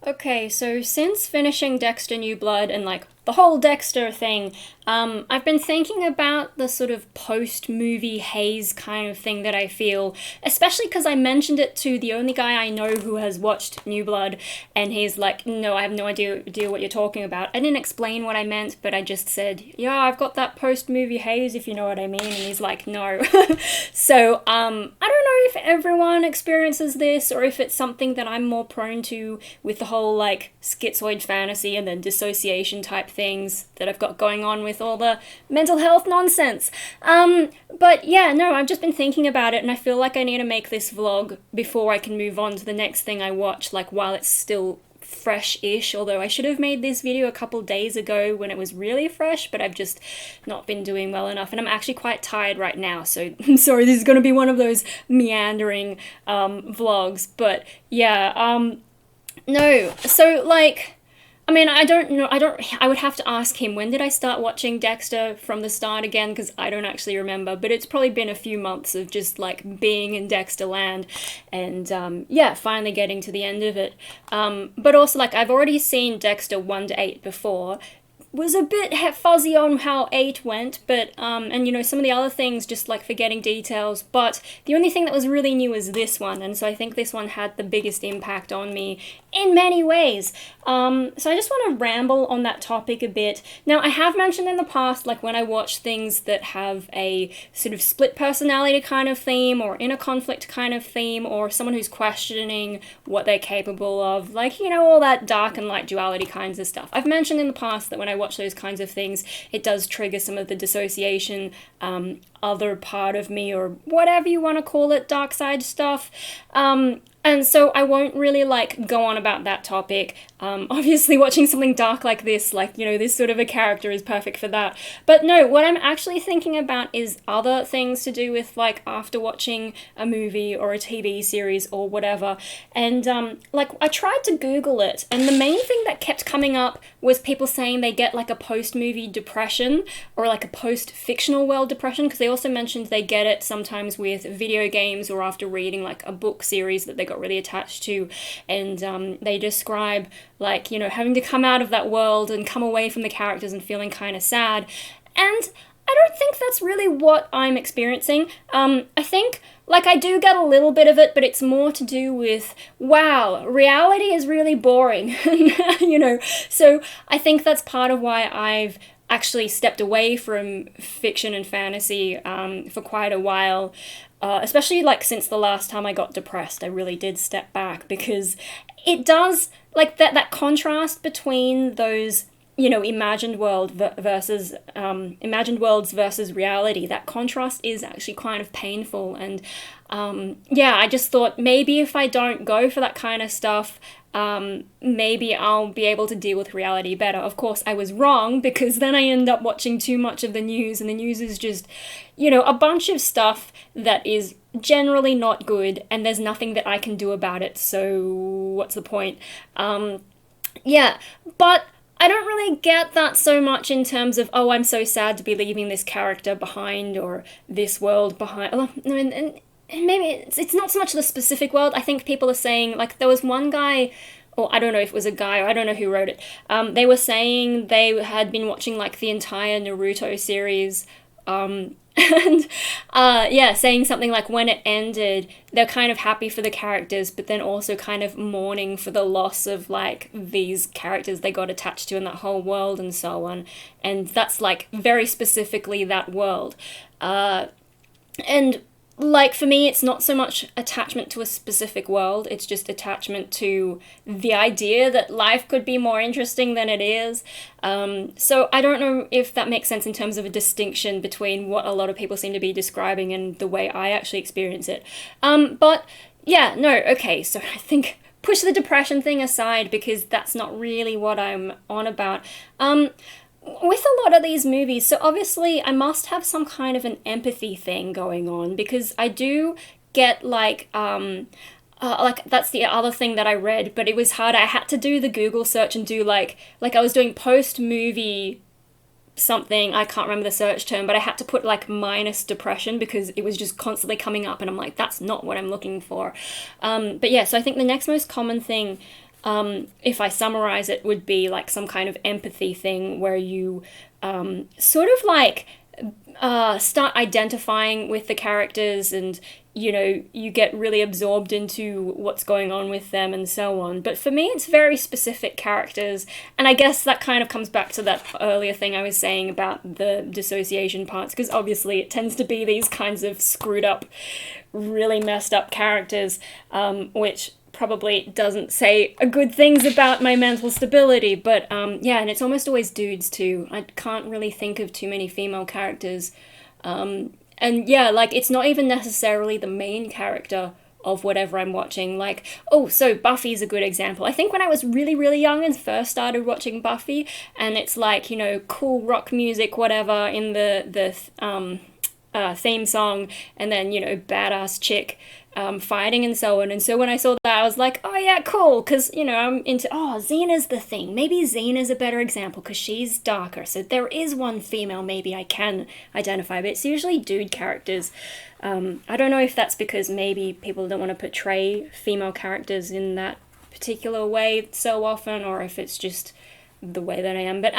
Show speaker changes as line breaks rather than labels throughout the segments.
Okay, so since finishing Dexter New Blood and like the whole Dexter thing, I've been thinking about the sort of post-movie haze kind of thing that I feel, especially because I mentioned it to the only guy I know who has watched New Blood, and he's like, "No, I have no idea what you're talking about." I didn't explain what I meant, but I just said, "Yeah, I've got that post-movie haze, if you know what I mean." And he's like, "No." So, I don't know if everyone experiences this or if it's something that I'm more prone to with the whole like schizoid fantasy and then dissociation type things that I've got going on with all the mental health nonsense. But yeah, no, I've just been thinking about it and I feel like I need to make this vlog before I can move on to the next thing I watch, like while it's still fresh-ish, although I should have made this video a couple days ago when it was really fresh, but I've just not been doing well enough and I'm actually quite tired right now, so sorry, this is going to be one of those meandering vlogs. But yeah, no, so like, I mean, I don't know, I would have to ask him, when did I start watching Dexter from the start again, because I don't actually remember, but it's probably been a few months of just like being in Dexter land and yeah, finally getting to the end of it. But also like I've already seen Dexter 1 to 8 before, was a bit fuzzy on how 8 went, but, and you know, some of the other things, just like forgetting details, but the only thing that was really new was this one, and so I think this one had the biggest impact on me in many ways. So I just want to ramble on that topic a bit. Now, I have mentioned in the past, like when I watch things that have a sort of split personality kind of theme, or inner conflict kind of theme, or someone who's questioning what they're capable of, like, you know, all that dark and light duality kinds of stuff. I've mentioned in the past that when I watch those kinds of things, it does trigger some of the dissociation, other part of me, or whatever you want to call it, dark side stuff. And so I won't really like go on about that topic. Obviously watching something dark like this, like, you know, this sort of a character is perfect for that. But no, what I'm actually thinking about is other things to do with like after watching a movie or a TV series or whatever. And like I tried to Google it, and the main thing that kept coming up was people saying they get like a post-movie depression or like a post-fictional world depression, because they also mentioned they get it sometimes with video games or after reading like a book series that they got really attached to, and they describe like, you know, having to come out of that world and come away from the characters and feeling kind of sad. And I don't think that's really what I'm experiencing. I think like I do get a little bit of it, but it's more to do with, wow, reality is really boring, you know. So I think that's part of why I've actually stepped away from fiction and fantasy for quite a while. Especially like since the last time I got depressed, I really did step back, because it does, like that contrast between those, you know, imagined worlds versus reality, that contrast is actually kind of painful. And yeah, I just thought maybe if I don't go for that kind of stuff, maybe I'll be able to deal with reality better. Of course, I was wrong, because then I end up watching too much of the news, and the news is just, you know, a bunch of stuff that is generally not good, and there's nothing that I can do about it, so what's the point? Yeah, but I don't really get that so much in terms of, oh, I'm so sad to be leaving this character behind, or this world behind. And maybe it's not so much the specific world. I think people are saying, like, there was one guy, or I don't know if it was a guy, or I don't know who wrote it, they were saying they had been watching, like, the entire Naruto series, and yeah, saying something like when it ended, they're kind of happy for the characters, but then also kind of mourning for the loss of like these characters they got attached to in that whole world and so on. And that's like very specifically that world. And like for me, it's not so much attachment to a specific world, it's just attachment to the idea that life could be more interesting than it is. So I don't know if that makes sense in terms of a distinction between what a lot of people seem to be describing and the way I actually experience it. But yeah, no, okay, so I think push the depression thing aside, because that's not really what I'm on about. With a lot of these movies, so obviously I must have some kind of an empathy thing going on, because I do get like that's the other thing that I read, but it was hard. I had to do the Google search and do like I was doing post-movie something, I can't remember the search term, but I had to put like minus depression because it was just constantly coming up, and I'm like, that's not what I'm looking for. But yeah, so I think the next most common thing if I summarize it, would be like some kind of empathy thing where you sort of like start identifying with the characters, and you get really absorbed into what's going on with them and so on. But for me, it's very specific characters, and I guess that kind of comes back to that earlier thing I was saying about the dissociation parts, because obviously it tends to be these kinds of screwed up, really messed up characters, which probably doesn't say good things about my mental stability, but yeah, and it's almost always dudes too. I can't really think of too many female characters. And yeah, like, it's not even necessarily the main character of whatever I'm watching. Like, oh, so Buffy's a good example. I think when I was really, really young and first started watching Buffy, and it's like, cool rock music, whatever, in the theme song, and then, badass chick fighting and so on. And so when I saw that, I was like, oh yeah, cool, because, I'm into, Xena's the thing. Maybe Xena's a better example because she's darker. So there is one female maybe I can identify, but it's usually dude characters. I don't know if that's because maybe people don't want to portray female characters in that particular way so often, or if it's just the way that I am. But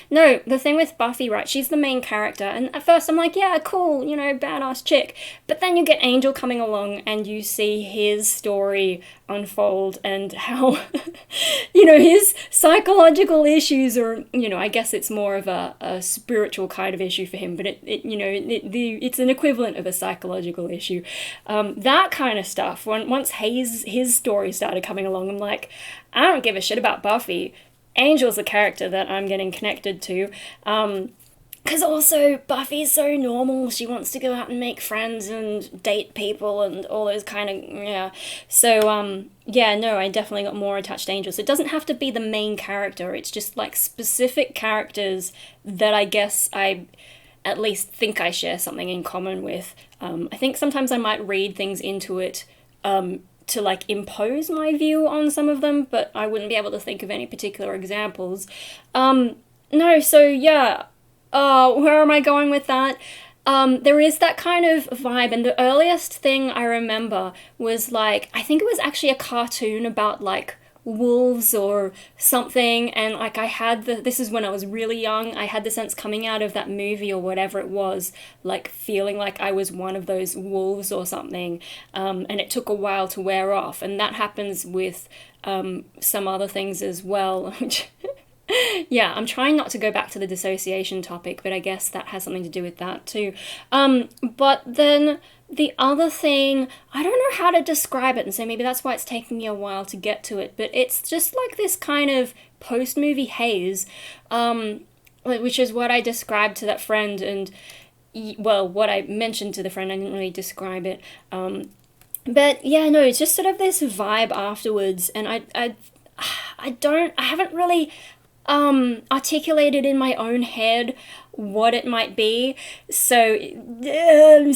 no, the thing with Buffy, right, she's the main character, and at first I'm like, yeah, cool, badass chick. But then you get Angel coming along and you see his story unfold, and how his psychological issues are, I guess it's more of a spiritual kind of issue for him, but it's an equivalent of a psychological issue. That kind of stuff. Once his story started coming along, I'm like, I don't give a shit about Buffy. Angel's a character that I'm getting connected to. Because also, Buffy's so normal. She wants to go out and make friends and date people and all those kind of, yeah. So, yeah, no, I definitely got more attached to Angel. So it doesn't have to be the main character. It's just, like, specific characters that I guess I at least think I share something in common with. I think sometimes I might read things into it, to like impose my view on some of them, but I wouldn't be able to think of any particular examples. No, so yeah, where am I going with that? There is that kind of vibe, and the earliest thing I remember was like, I think it was actually a cartoon about like wolves or something, and like I had this is when I was really young, I had the sense coming out of that movie or whatever it was, like feeling like I was one of those wolves or something, and it took a while to wear off, and that happens with some other things as well, which yeah, I'm trying not to go back to the dissociation topic, but I guess that has something to do with that too. But then the other thing, I don't know how to describe it, and so maybe that's why it's taking me a while to get to it, but it's just like this kind of post-movie haze, which is what I described to that friend, and, well, what I mentioned to the friend, I didn't really describe it. But yeah, no, it's just sort of this vibe afterwards, and I haven't really articulated in my own head what it might be, so I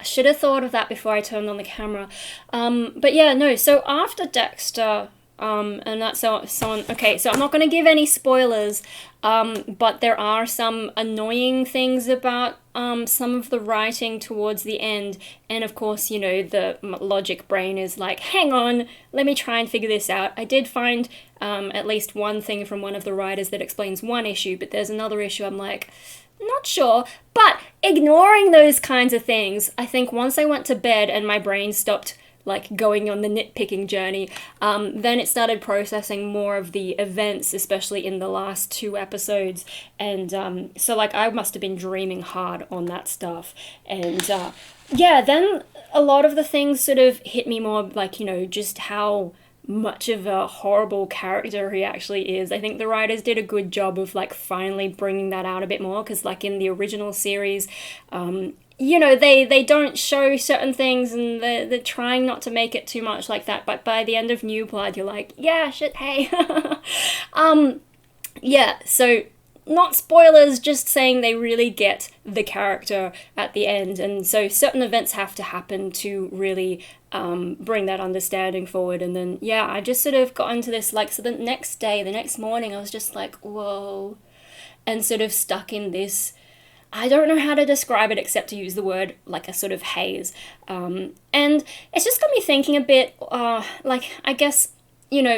should have thought of that before I turned on the camera. But yeah, no, so after Dexter, and that's so on. Okay, so I'm not going to give any spoilers, but there are some annoying things about some of the writing towards the end, and of course, the logic brain is like, hang on, let me try and figure this out. I did find at least one thing from one of the writers that explains one issue, but there's another issue I'm like, not sure. But ignoring those kinds of things, I think once I went to bed and my brain stopped like going on the nitpicking journey, then it started processing more of the events, especially in the last 2 episodes, and so like I must have been dreaming hard on that stuff, and yeah, then a lot of the things sort of hit me more, like, just how much of a horrible character he actually is. I think the writers did a good job of like finally bringing that out a bit more, because like in the original series, they don't show certain things, and they're trying not to make it too much like that, but by the end of New Blood, you're like, yeah, shit, hey. Yeah, so not spoilers, just saying they really get the character at the end, and so certain events have to happen to really bring that understanding forward. And then, yeah, I just sort of got into this, like, so the next morning, I was just like, whoa, and sort of stuck in this, I don't know how to describe it except to use the word, like, a sort of haze. And it's just got me thinking a bit, like, I guess,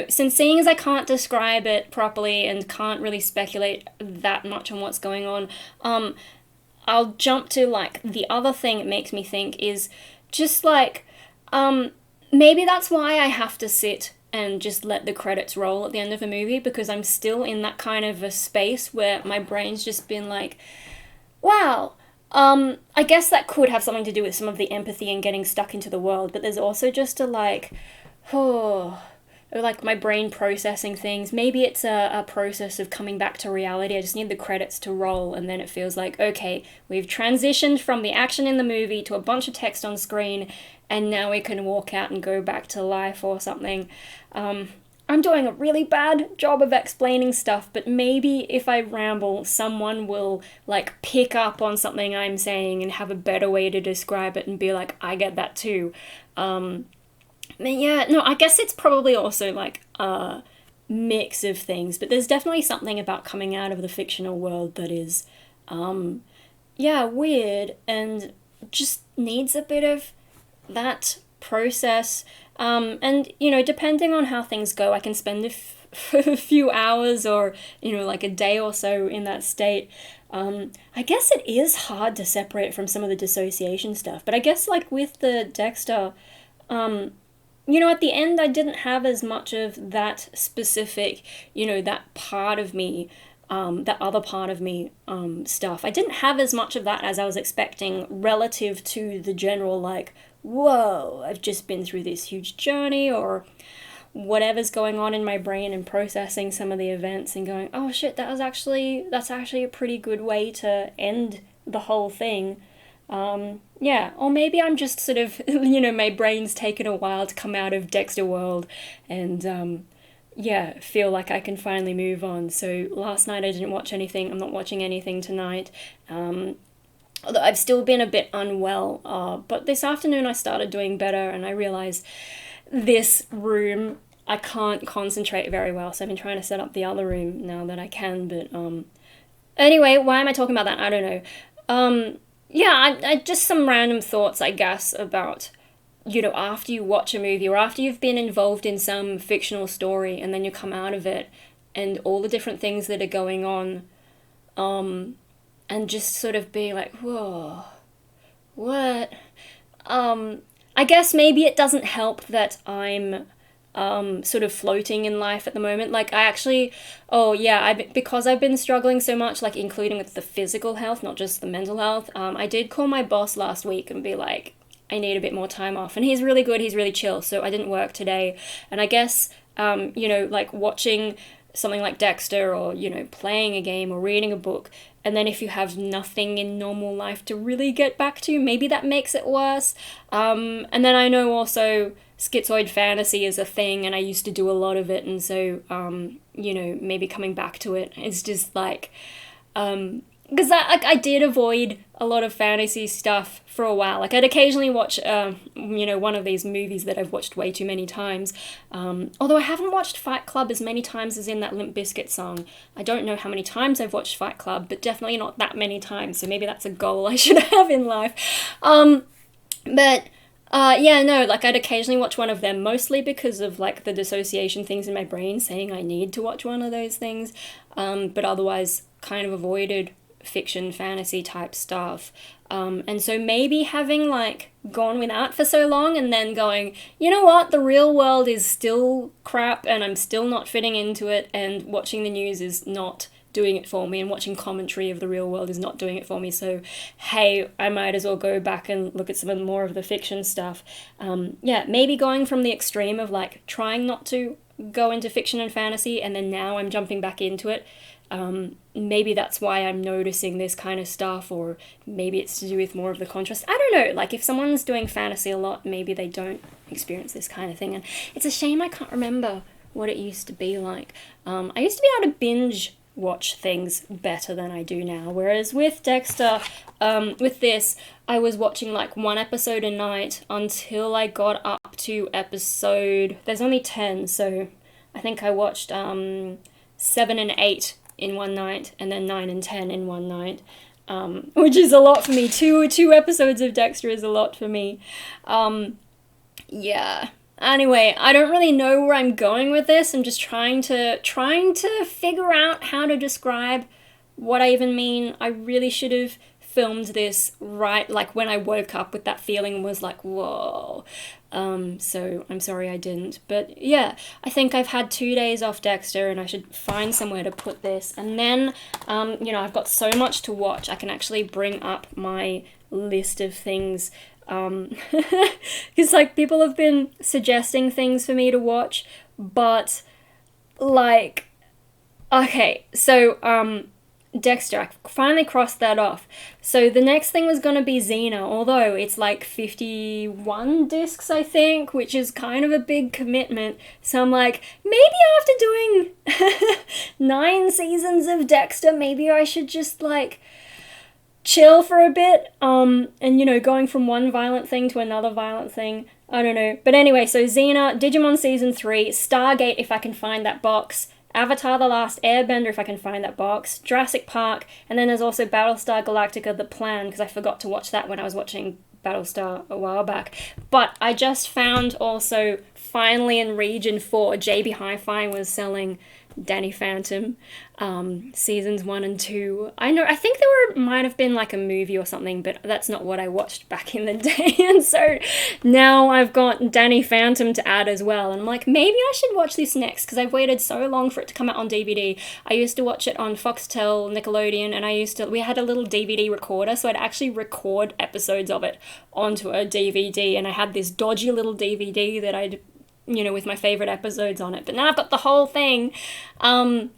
since seeing as I can't describe it properly and can't really speculate that much on what's going on, I'll jump to, like, the other thing it makes me think is just, like, maybe that's why I have to sit and just let the credits roll at the end of a movie, because I'm still in that kind of a space where my brain's just been like, wow, I guess that could have something to do with some of the empathy and getting stuck into the world, but there's also just a, like, oh, like my brain processing things. Maybe it's a process of coming back to reality. I just need the credits to roll, and then it feels like, okay, we've transitioned from the action in the movie to a bunch of text on screen, and now we can walk out and go back to life or something. I'm doing a really bad job of explaining stuff, but maybe if I ramble, someone will, like, pick up on something I'm saying and have a better way to describe it and be like, I get that too. Yeah, no, I guess it's probably also, like, a mix of things, but there's definitely something about coming out of the fictional world that is, weird and just needs a bit of that process. And, depending on how things go, I can spend a few hours or, like a day or so in that state. I guess it is hard to separate from some of the dissociation stuff, but I guess, like, with the Dexter, at the end I didn't have as much of that specific, that part of me, that other part of me stuff. I didn't have as much of that as I was expecting relative to the general, like, whoa, I've just been through this huge journey, or whatever's going on in my brain and processing some of the events and going, oh shit, that's actually a pretty good way to end the whole thing. Or maybe I'm just sort of, my brain's taken a while to come out of Dexter world and, feel like I can finally move on. So last night I didn't watch anything, I'm not watching anything tonight, although I've still been a bit unwell, but this afternoon I started doing better, and I realised this room, I can't concentrate very well, so I've been trying to set up the other room now that I can, but, anyway, why am I talking about that? I don't know. I just some random thoughts, I guess, about, after you watch a movie, or after you've been involved in some fictional story, and then you come out of it, and all the different things that are going on, and just sort of be like, whoa, what? I guess maybe it doesn't help that I'm sort of floating in life at the moment. Like, I actually, because I've been struggling so much, like, including with the physical health, not just the mental health, I did call my boss last week and be like, I need a bit more time off. And he's really good, he's really chill, so I didn't work today. And I guess, like, watching something like Dexter, or, playing a game or reading a book, and then if you have nothing in normal life to really get back to, maybe that makes it worse. And then I know also schizoid fantasy is a thing, and I used to do a lot of it, and so, maybe coming back to it is just like, because I did avoid a lot of fantasy stuff for a while. Like, I'd occasionally watch, one of these movies that I've watched way too many times. Although I haven't watched Fight Club as many times as in that Limp Bizkit song. I don't know how many times I've watched Fight Club, but definitely not that many times, so maybe that's a goal I should have in life. I'd occasionally watch one of them, mostly because of, like, the dissociation things in my brain saying I need to watch one of those things, but otherwise kind of avoided fiction, fantasy type stuff. And so maybe having, like, gone without for so long and then going, you know what, the real world is still crap and I'm still not fitting into it, and watching the news is not doing it for me, and watching commentary of the real world is not doing it for me, so hey, I might as well go back and look at some more of the fiction stuff. Maybe going from the extreme of, like, trying not to go into fiction and fantasy, and then now I'm jumping back into it. Maybe that's why I'm noticing this kind of stuff, or maybe it's to do with more of the contrast. I don't know, like, if someone's doing fantasy a lot, maybe they don't experience this kind of thing, and it's a shame I can't remember what it used to be like. I used to be able to binge watch things better than I do now, whereas with Dexter, with this, I was watching, like, one episode a night until I got up to episode, there's only 10, so I think I watched 7 and 8 in one night, and then 9 and 10 in one night, which is a lot for me. Two episodes of Dexter is a lot for me. Anyway, I don't really know where I'm going with this. I'm just trying to figure out how to describe what I even mean. I really should have filmed this right, like when I woke up with that feeling and was like, whoa. So I'm sorry I didn't. But yeah, I think I've had 2 days off Dexter and I should find somewhere to put this. And then, I've got so much to watch. I can actually bring up my list of things. Because like people have been suggesting things for me to watch, but like, okay, so Dexter, I finally crossed that off. So the next thing was gonna be Xena, although it's like 51 discs, I think, which is kind of a big commitment. So I'm like, maybe after doing 9 seasons of Dexter, maybe I should just like chill for a bit, and going from one violent thing to another violent thing. I don't know. But anyway, so Xena, Digimon Season 3, Stargate if I can find that box, Avatar The Last Airbender if I can find that box, Jurassic Park, and then there's also Battlestar Galactica The Plan, because I forgot to watch that when I was watching Battlestar a while back. But I just found also, finally in Region 4, JB Hi-Fi was selling Danny Phantom, seasons 1 and 2. I think there might have been like a movie or something, but that's not what I watched back in the day. And so now I've got Danny Phantom to add as well. And I'm like, maybe I should watch this next because I've waited so long for it to come out on DVD. I used to watch it on Foxtel, Nickelodeon, and we had a little DVD recorder, so I'd actually record episodes of it onto a DVD, and I had this dodgy little DVD that I'd with my favorite episodes on it. But now I've got the whole thing. And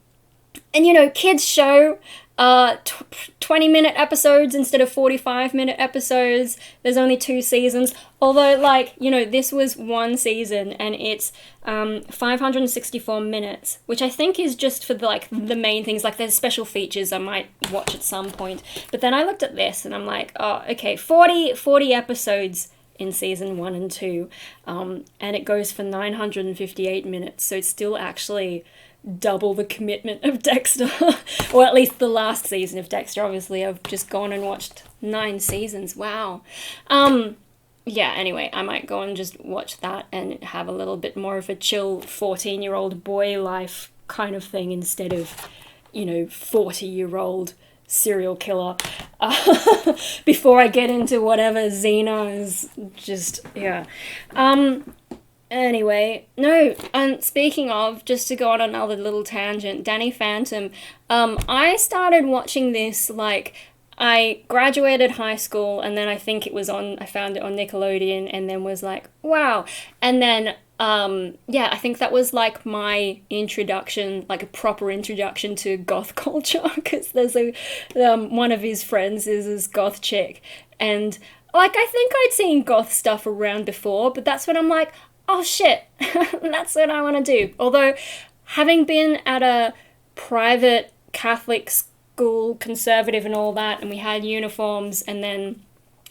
kids show 20-minute episodes instead of 45-minute episodes. There's only 2 seasons. Although, this was 1 season and it's 564 minutes, which I think is just for the main things. Like, there's special features I might watch at some point. But then I looked at this and I'm like, oh, okay, 40 episodes in season 1 and 2, and it goes for 958 minutes, so it's still actually double the commitment of Dexter, or at least the last season of Dexter. Obviously, I've just gone and watched 9 seasons, wow. Yeah, anyway, I might go and just watch that and have a little bit more of a chill 14-year-old boy life kind of thing instead of, 40-year-old serial killer, before I get into whatever Xena is just, yeah. Anyway, no, and speaking of, just to go on another little tangent, Danny Phantom, I started watching this, I graduated high school, and then I think I found it on Nickelodeon, and then was like, wow, and then I think that was my introduction, a proper introduction to goth culture, because there's one of his friends is this goth chick, and I think I'd seen goth stuff around before, but that's when I'm like, oh shit, that's what I want to do. Although, having been at a private Catholic school, conservative and all that, and we had uniforms, and then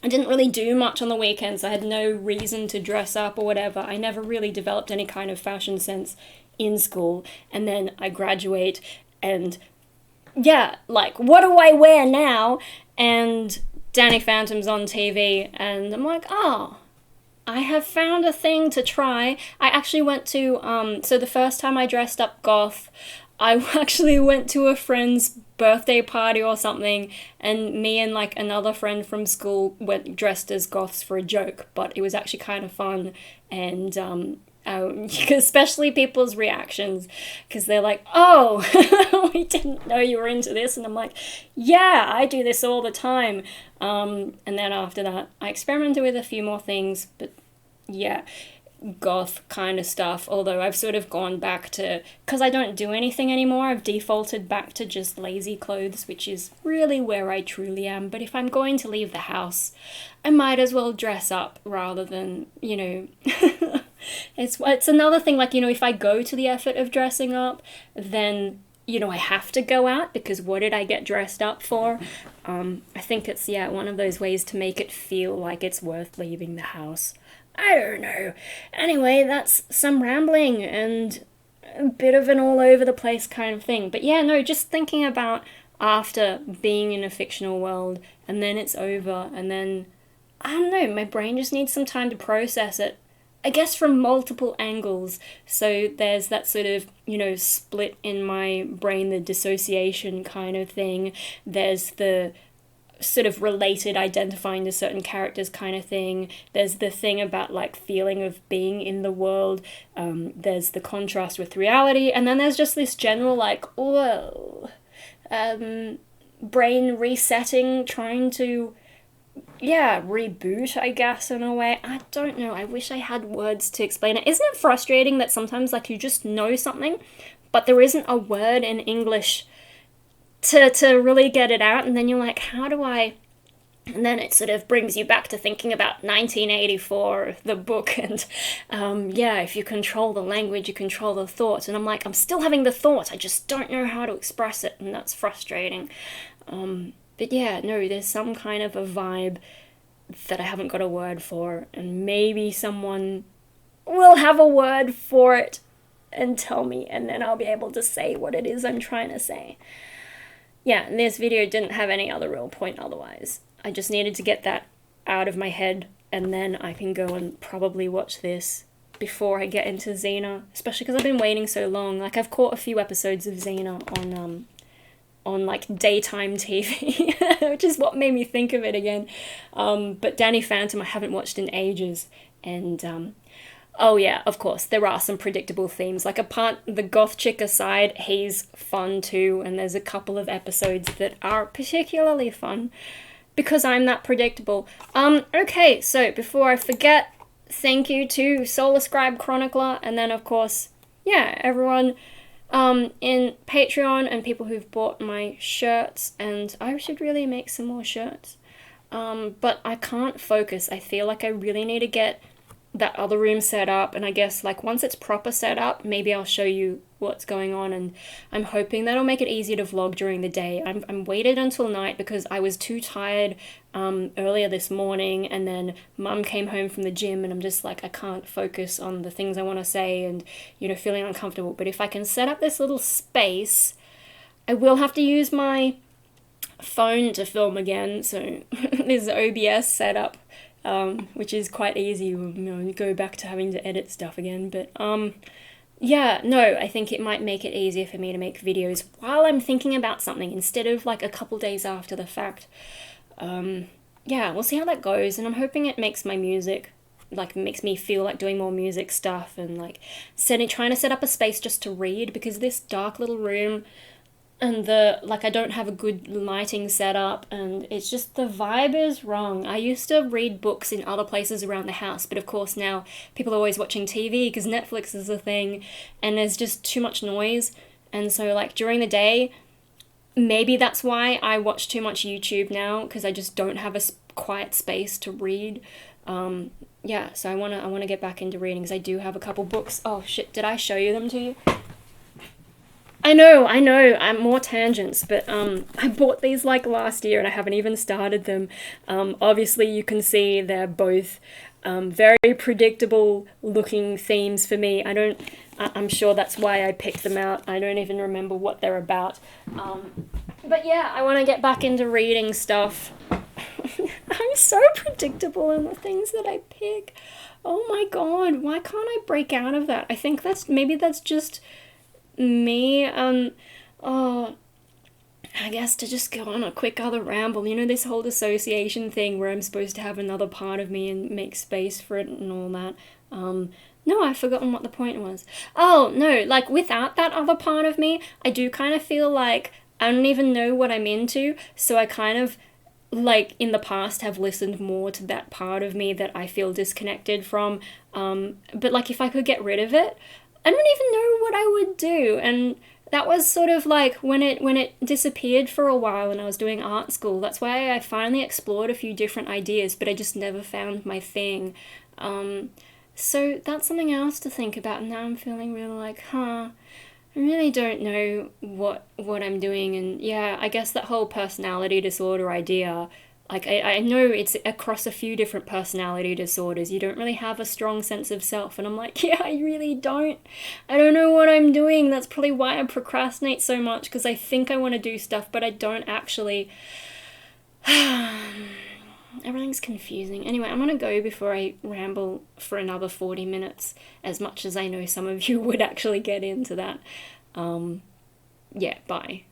I didn't really do much on the weekends. I had no reason to dress up or whatever. I never really developed any kind of fashion sense in school. And then I graduate and, what do I wear now? And Danny Phantom's on TV and I'm like, oh, I have found a thing to try. I actually went to, so the first time I dressed up goth, I actually went to a friend's birthday party or something, and me and another friend from school went dressed as goths for a joke, but it was actually kind of fun, and especially people's reactions, because they're like, oh, we didn't know you were into this, and I'm like, yeah, I do this all the time, and then after that, I experimented with a few more things, but yeah, goth kind of stuff, although I've sort of gone back to, because I don't do anything anymore, I've defaulted back to just lazy clothes, which is really where I truly am. But if I'm going to leave the house, I might as well dress up rather than, it's another thing, if I go to the effort of dressing up, then I have to go out, because what did I get dressed up for? I think it's, one of those ways to make it feel like it's worth leaving the house. I don't know. Anyway, that's some rambling and a bit of an all over the place kind of thing. But yeah, no, just thinking about after being in a fictional world and then it's over and then, I don't know, my brain just needs some time to process it. I guess from multiple angles. So there's that sort of, split in my brain, the dissociation kind of thing. There's the sort of related identifying to certain characters kind of thing. There's the thing about like feeling of being in the world. There's the contrast with reality. And then there's just this general like, whoa, brain resetting, trying to reboot, I guess, in a way. I don't know. I wish I had words to explain it. Isn't it frustrating that sometimes, like, you just know something, but there isn't a word in English to really get it out, and then you're like, how do I... And then it sort of brings you back to thinking about 1984, the book, and if you control the language, you control the thought. And I'm like, I'm still having the thought, I just don't know how to express it, and that's frustrating. But yeah, no, there's some kind of a vibe that I haven't got a word for, and maybe someone will have a word for it and tell me, and then I'll be able to say what it is I'm trying to say. Yeah, and this video didn't have any other real point otherwise. I just needed to get that out of my head, and then I can go and probably watch this before I get into Xena, especially because I've been waiting so long. Like, I've caught a few episodes of Xena on like daytime TV, which is what made me think of it again. But Danny Phantom I haven't watched in ages, and oh yeah, of course, there are some predictable themes. Like, apart the goth chick aside, Haze fun too, and there's a couple of episodes that are particularly fun because I'm that predictable. Okay, so before I forget, thank you to Scribe, Chronicler, and then of course, everyone in Patreon and people who've bought my shirts, and I should really make some more shirts. But I can't focus. I feel like I really need to get that other room set up, and I guess like once it's proper set up, maybe I'll show you what's going on, and I'm hoping that'll make it easier to vlog during the day. I'm waited until night because I was too tired earlier this morning, and then Mum came home from the gym, and I'm just like, I can't focus on the things I want to say, and feeling uncomfortable. But if I can set up this little space, I will have to use my phone to film again, so this OBS setup, which is quite easy. Go back to having to edit stuff again, but I think it might make it easier for me to make videos while I'm thinking about something instead of like a couple days after the fact. We'll see how that goes, and I'm hoping it makes my music, like, makes me feel like doing more music stuff, and like trying to set up a space just to read, because this dark little room and I don't have a good lighting setup, and it's just, the vibe is wrong. I used to read books in other places around the house, but of course now people are always watching TV because Netflix is a thing, and there's just too much noise. And so like during the day, maybe that's why I watch too much YouTube now, because I just don't have a quiet space to read. So I wanna get back into reading, because I do have a couple books. Oh shit, did I show them to you? I know, I'm more tangents, but I bought these like last year and I haven't even started them. Obviously you can see they're both very predictable looking themes for me. I'm sure that's why I picked them out. I don't even remember what they're about. But yeah, I want to get back into reading stuff. I'm so predictable in the things that I pick. Oh my god, why can't I break out of that? I think maybe that's just me. I guess to just go on a quick other ramble, this whole dissociation thing where I'm supposed to have another part of me and make space for it and all that. No, I've forgotten what the point was. Oh, no, like without that other part of me, I do kind of feel like I don't even know what I'm into, so I kind of, like, in the past have listened more to that part of me that I feel disconnected from, but like if I could get rid of it, I don't even know what I would do. And that was sort of like when it disappeared for a while and I was doing art school. That's why I finally explored a few different ideas, but I just never found my thing. So that's something else to think about. Now I'm feeling really like, I really don't know what I'm doing. And yeah, I guess that whole personality disorder idea, like, I know it's across a few different personality disorders. You don't really have a strong sense of self. And I'm like, yeah, I really don't. I don't know what I'm doing. That's probably why I procrastinate so much, because I think I want to do stuff, but I don't actually. everything's confusing. Anyway, I'm gonna go before I ramble for another 40 minutes, as much as I know some of you would actually get into that. Yeah, bye.